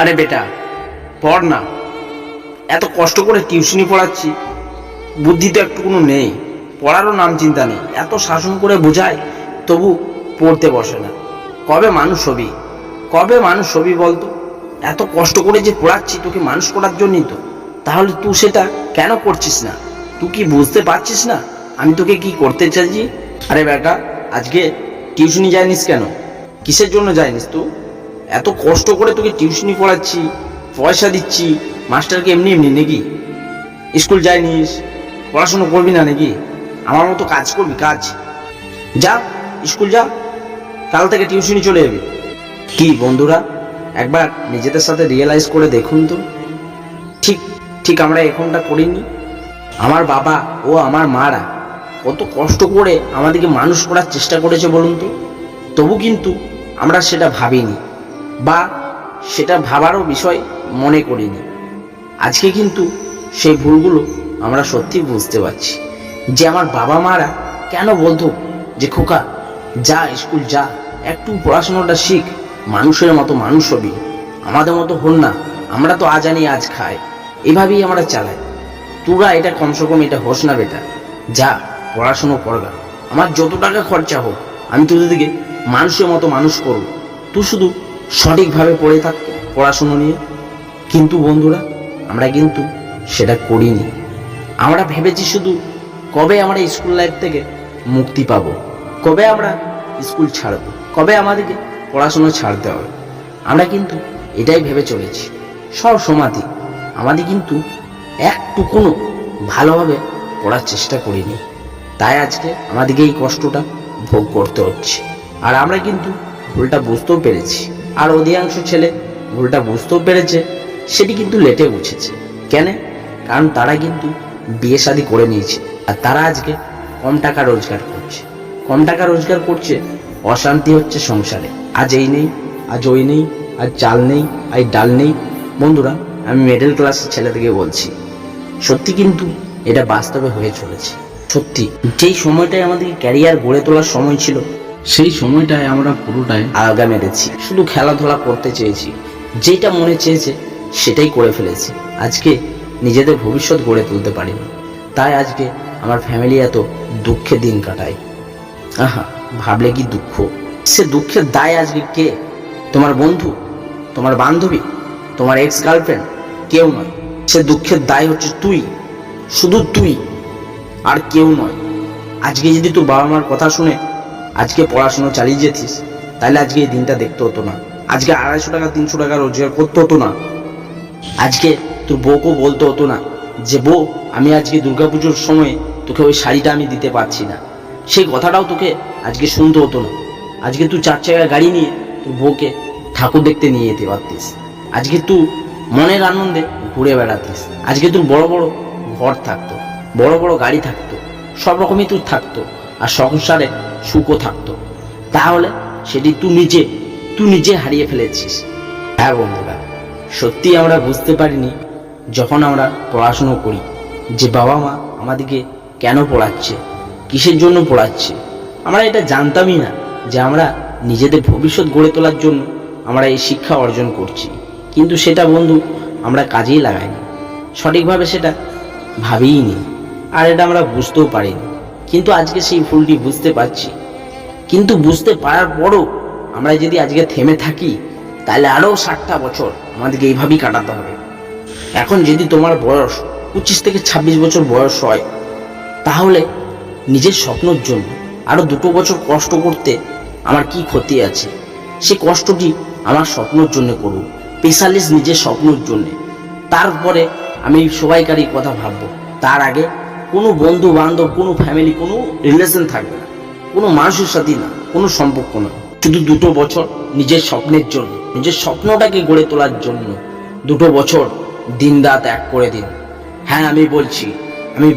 আরে বেটা, পড় না। এত কষ্ট করে টিউশনি পড়াচ্ছি, বুদ্ধি তো একটুকুনো নেই, পড়ারও নাম চিন্তা নেই। এত শাসন করে বোঝায়, তবু পড়তে বসে না। কবে মানুষ হবি, কবে মানুষ হবি বলতো? এত কষ্ট করে যে পড়াচ্ছি তোকে মানুষ করার জন্যই তো। তাহলে তুই সেটা কেন করছিস না? তুই কি বুঝতে পারছিস না আমি তোকে কি করতে চাইছি? আরে বেটা, আজকে টিউশনি যায়নিস কেন? কিসের জন্য যায়নিস তুই? এত কষ্ট করে তোকে টিউশনি পড়াচ্ছি, পয়সা দিচ্ছি, মাস্টারকে এমনি এমনি নাকি? স্কুল যায়নিস, পড়াশুনো করবি না নাকি? আমার মতো কাজ করবি? কাজ যা, স্কুল যা, কাল থেকে টিউশনি চলে যাবি। কি বন্ধুরা, একবার নিজেদের সাথে রিয়েলাইজ করে দেখুন তো, ঠিক ঠিক আমরা এখনটা করিনি? আমার বাবা ও আমার মারা কত কষ্ট করে আমাদেরকে মানুষ করার চেষ্টা করেছে বলুন তো, তবু কিন্তু আমরা সেটা ভাবিনি বা সেটা ভাবারও বিষয় মনে করিনি। আজকে কিন্তু সেই ভুলগুলো আমরা সত্যি বুঝতে পারছি, যে আমার বাবা মারা কেন বলতো যে খোকা যা, স্কুল যা, একটু পড়াশোনাটা শিখ, মানুষের মতো মানুষ হবি, আমাদের মতো হন না, আমরা তো আজ আনি আজ খাই, এভাবেই আমরা চালাই। তোরা এটা কমসে কম এটা হোস না বেটা, যা পড়াশুনো করগা, আমার যত টাকা খরচা হোক আমি তোদেরকে মানুষের মতো মানুষ করব, তুই শুধু সঠিকভাবে পড়ে থাক পড়াশুনো নিয়ে। কিন্তু বন্ধুরা, আমরা কিন্তু সেটা করিনি। আমরা ভেবেছি শুধু কবে আমরা স্কুল লাইফ থেকে মুক্তি পাবো, কবে আমরা স্কুল ছাড়বো, কবে আমাদেরকে পড়াশুনো ছাড়তে হবে। আমরা কিন্তু এটাই ভেবে চলেছি সব সময়তে। আমাদের কিন্তু একটুকুনো ভালোভাবে পড়ার চেষ্টা করিনি, তাই আজকে আমাদেরকে এই কষ্টটা ভোগ করতে হচ্ছে। আর আমরা কিন্তু ভুলটা বুঝতেও পেরেছি, আর অধিকাংশ ছেলে ভুলটা বুঝতেও পেরেছে, সেটি কিন্তু লেটে উঠেছে। কেন? কারণ তারা কিন্তু বিয়ে শাদী করে নিয়েছে, আর তারা আজকে কম টাকা রোজগার করছে। কম টাকা রোজগার করছে, অশান্তি হচ্ছে সংসারে। আজ এই নেই, আজ ওই নেই, আজ চাল নেই, আজ ডাল নেই। বন্ধুরা, আমি মিডল ক্লাসের ছেলে থেকে বলছি, সত্যি কিন্তু এটা বাস্তবে হয়ে চলেছে। সত্যি যেই সময়টায় আমাদের ক্যারিয়ার গড়ে তোলার সময় ছিল, সেই সময়টায় আমরা পুরোটাই আলগা মেরেছি, শুধু খেলাধুলা করতে চেয়েছি, যেটা মনে চেয়েছে সেটাই করে ফেলেছি। আজকে নিজেদের ভবিষ্যৎ গড়ে তুলতে পারিনি, তাই আজকে আমার ফ্যামিলি এত দুঃখে দিন কাটায়। আহা, ভাবলে কি দুঃখ। সে দুঃখের দায় আজকে কে? তোমার বন্ধু, তোমার বান্ধবী, তোমার এক্স গার্লফ্রেন্ড? কেউ নয়। সে দুঃখের দায় হচ্ছে তুই, শুধু তুই, আর কেউ নয়। আজকে যদি তোর বাবা মার কথা শুনে আজকে পড়াশুনো চালিয়ে যেতিস, তাহলে আজকে এই দিনটা দেখতে হতো না। আজকে 250 টাকা 300 টাকা রোজগার করতে হতো না। আজকে তোর বউকেও বলতে হতো না যে বউ, আমি আজকে দুর্গাপুজোর সময় তোকে ওই শাড়িটা আমি দিতে পারছি না। সেই কথাটাও তোকে আজকে শুনতে হতো না। আজকে তুই 4 চাকার গাড়ি নিয়ে তোর বউকে ঠাকুর দেখতে নিয়ে যেতে পারতিস। আজকে তুই মনের আনন্দে ঘুরে বেড়াতিস। আজকে তোর বড় বড় ঘর থাকতো, বড় বড় গাড়ি থাকতো, সব রকমই তোর থাকতো, আর সংসারে সুখও থাকতো। তাহলে সেটি তুই নিজে হারিয়ে ফেলেছিস। হ্যাঁ বন্ধুরা, সত্যি আমরা বুঝতে পারিনি যখন আমরা পড়াশুনো করি, যে বাবা মা আমাদেরকে কেন পড়াচ্ছে, কিসের জন্য পড়াচ্ছে। আমরা এটা জানতামই না যে আমরা নিজেদের ভবিষ্যৎ গড়ে তোলার জন্য আমরা এই শিক্ষা অর্জন করছি। কিন্তু সেটা বন্ধু আমরা কাজেই লাগাইনি, সঠিকভাবে সেটা ভাবিইনি, আর এটা আমরা বুঝতেও পারিনি। কিন্তু আজকে সেই ভুলটি বুঝতে পারছি। কিন্তু বুঝতে পারার পরও আমরা যদি আজকে থেমে থাকি, তাহলে আরও 60টা বছর আমাদেরকে এইভাবেই কাটাতে হবে। এখন যদি তোমার বয়স 25 থেকে 26 বছর বয়স হয়, তাহলে নিজের স্বপ্নের জন্য আরও 2 বছর কষ্ট করতে আমার কি ক্ষতি আছে? সে কষ্টটি আমার স্বপ্নের জন্য করব, স্পেশালিস্ট নিজের স্বপ্নের জন্য। তারপরে আমি সবাইকারই কথা ভাববো। তার আগে কোনো বন্ধু বান্ধব, কোনো ফ্যামিলি, কোনো রিলেশন থাকবে না, কোনো মানুষের সাথে না, কোনো সম্পর্ক না। শুধু 2 বছর নিজের স্বপ্নের জন্য, নিজের স্বপ্নটাকে গড়ে তোলার জন্য 2 বছর দিন রাত এক করে দিন। হ্যাঁ, আমি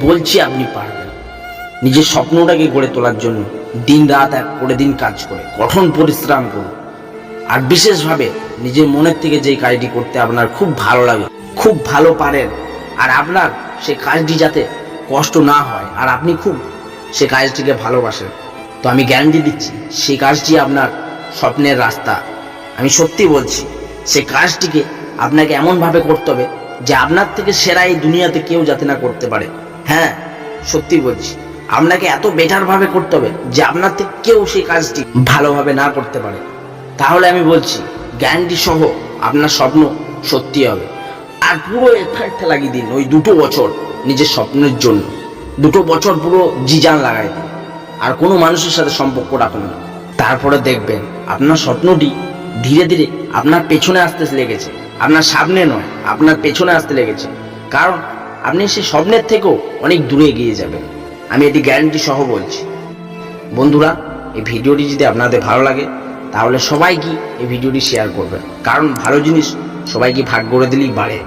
বলছি আপনি পারবেন। নিজের স্বপ্নটাকে গড়ে তোলার জন্য দিন রাত এক করে দিন কাজ করে কঠোর পরিশ্রম করুন। আর বিশেষভাবে নিজের মনের থেকে যে কাজটি করতে আপনার খুব ভালো লাগে, খুব ভালো পারেন, আর আপনার সে কাজটি যাতে কষ্ট না হয়, আর আপনি খুব সে কাজটিকে ভালোবাসেন, তো আমি গ্যারান্টি দিচ্ছি সেই কাজটি আপনার স্বপ্নের রাস্তা। আমি সত্যি বলছি, সে কাজটিকে আপনাকে এমনভাবে করতে হবে যে আপনার থেকে সেরা এই দুনিয়াতে কেউ যাতে না করতে পারে। হ্যাঁ, সত্যি বলছি, আপনাকে এত বেটারভাবে করতে হবে যে আপনার থেকে কেউ সেই কাজটি ভালোভাবে না করতে পারে। তাহলে আমি বলছি, গ্যারান্টি সহ আপনার স্বপ্ন সত্যি হবে। আর পুরো এফার্টটা লাগিয়ে দিন ওই 2 বছর নিজের স্বপ্নের জন্য। 2 বছর পুরো জিজান লাগাই দিন, আর কোনো মানুষের সাথে সম্পর্ক রাখুন না। তারপরে দেখবেন আপনার স্বপ্নটি ধীরে ধীরে আপনার পেছনে আসতে লেগেছে, আপনার সামনে নয়, আপনার পেছনে আসতে লেগেছে। কারণ আপনি সেই স্বপ্নের থেকেও অনেক দূরে এগিয়ে যাবেন, আমি এটি গ্যারান্টি সহ বলছি। বন্ধুরা, এই ভিডিওটি যদি আপনাদের ভালো লাগে তাহলে সবাইকে এই ভিডিওটি শেয়ার করবেন, কারণ ভালো জিনিস সবাইকে ভাগ করে দিলেই বাড়ে।